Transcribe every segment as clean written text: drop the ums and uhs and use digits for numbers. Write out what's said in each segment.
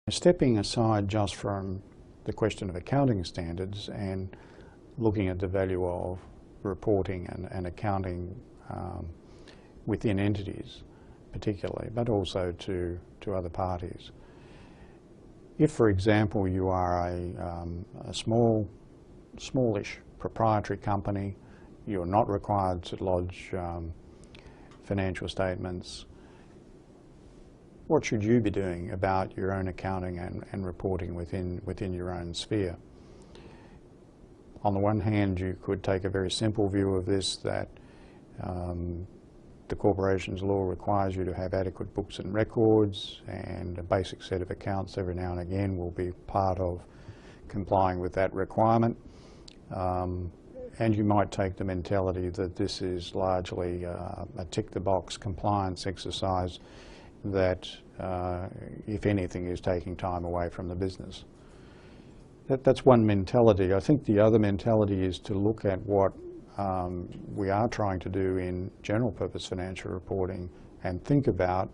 Stepping aside just from the question of accounting standards and looking at the value of reporting and accounting within entities particularly, but also to other parties. If, for example, you are a smallish proprietary company, you're not required to lodge financial statements, what should you be doing about your own accounting and reporting within your own sphere? On the one hand, you could take a very simple view of this, that the corporation's law requires you to have adequate books and records, and a basic set of accounts every now and again will be part of complying with that requirement. And you might take the mentality that this is largely a tick-the-box compliance exercise that, if anything, is taking time away from the business. That's one mentality. I think the other mentality is to look at what we are trying to do in general purpose financial reporting and think about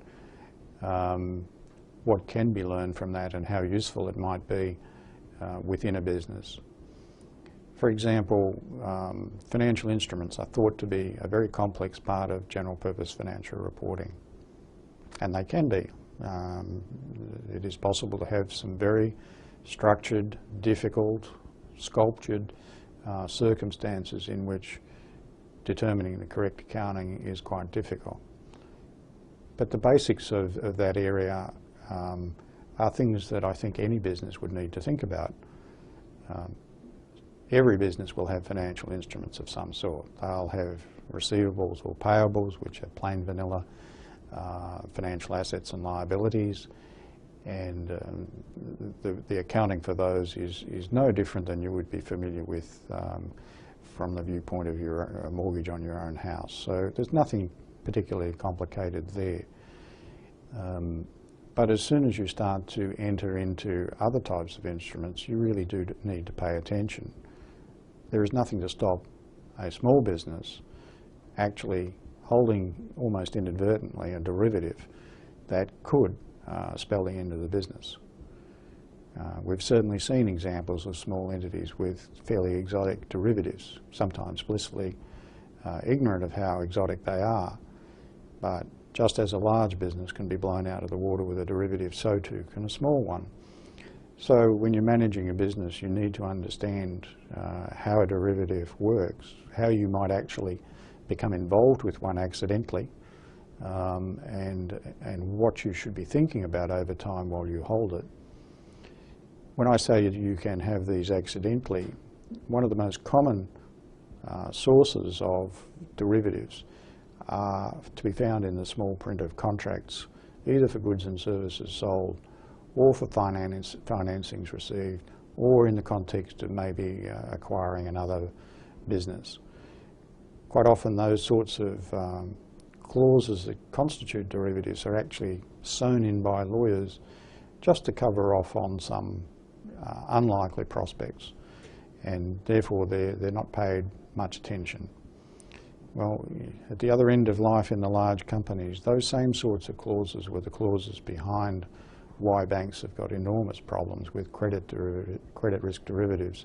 what can be learned from that and how useful it might be within a business. For example, financial instruments are thought to be a very complex part of general purpose financial reporting. And they can be. It is possible to have some very structured, difficult, sculptured circumstances in which determining the correct accounting is quite difficult. But the basics of that area are things that I think any business would need to think about. Every business will have financial instruments of some sort. They'll have receivables or payables, which are plain vanilla financial assets and liabilities, and the accounting for those is no different than you would be familiar with from the viewpoint of your mortgage on your own house. So there's nothing particularly complicated there. But as soon as you start to enter into other types of instruments, you really do need to pay attention. There is nothing to stop a small business actually holding almost inadvertently a derivative that could spell the end of the business. We've certainly seen examples of small entities with fairly exotic derivatives, sometimes blissfully ignorant of how exotic they are. But just as a large business can be blown out of the water with a derivative, so too can a small one. So when you're managing a business, you need to understand how a derivative works, how you might actually become involved with one accidentally, and what you should be thinking about over time while you hold it. When I say that you can have these accidentally, one of the most common sources of derivatives are to be found in the small print of contracts, either for goods and services sold, or for financings received, or in the context of maybe acquiring another business. Quite often those sorts of clauses that constitute derivatives are actually sewn in by lawyers just to cover off on some unlikely prospects, and therefore they're not paid much attention. Well, at the other end of life in the large companies, those same sorts of clauses were the clauses behind why banks have got enormous problems with credit risk derivatives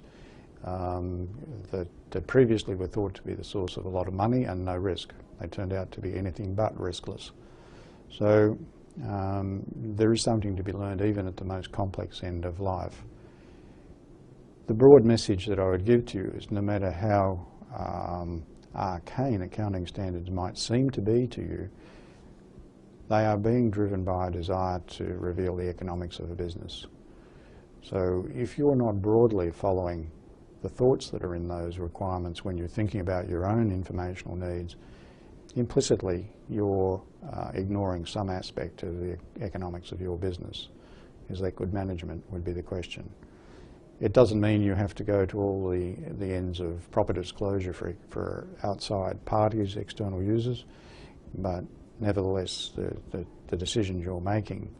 that previously were thought to be the source of a lot of money and no risk. They turned out to be anything but riskless. So there is something to be learned even at the most complex end of life. The broad message that I would give to you is no matter how arcane accounting standards might seem to be to you, they are being driven by a desire to reveal the economics of a business. So if you're not broadly following the thoughts that are in those requirements when you're thinking about your own informational needs, implicitly you're ignoring some aspect of the economics of your business. Is that good management, would be the question. It doesn't mean you have to go to all the ends of proper disclosure for outside parties, external users, but nevertheless the decisions you're making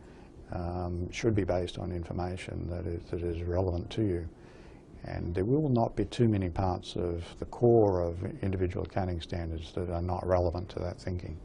should be based on information that is relevant to you. And there will not be too many parts of the core of individual accounting standards that are not relevant to that thinking.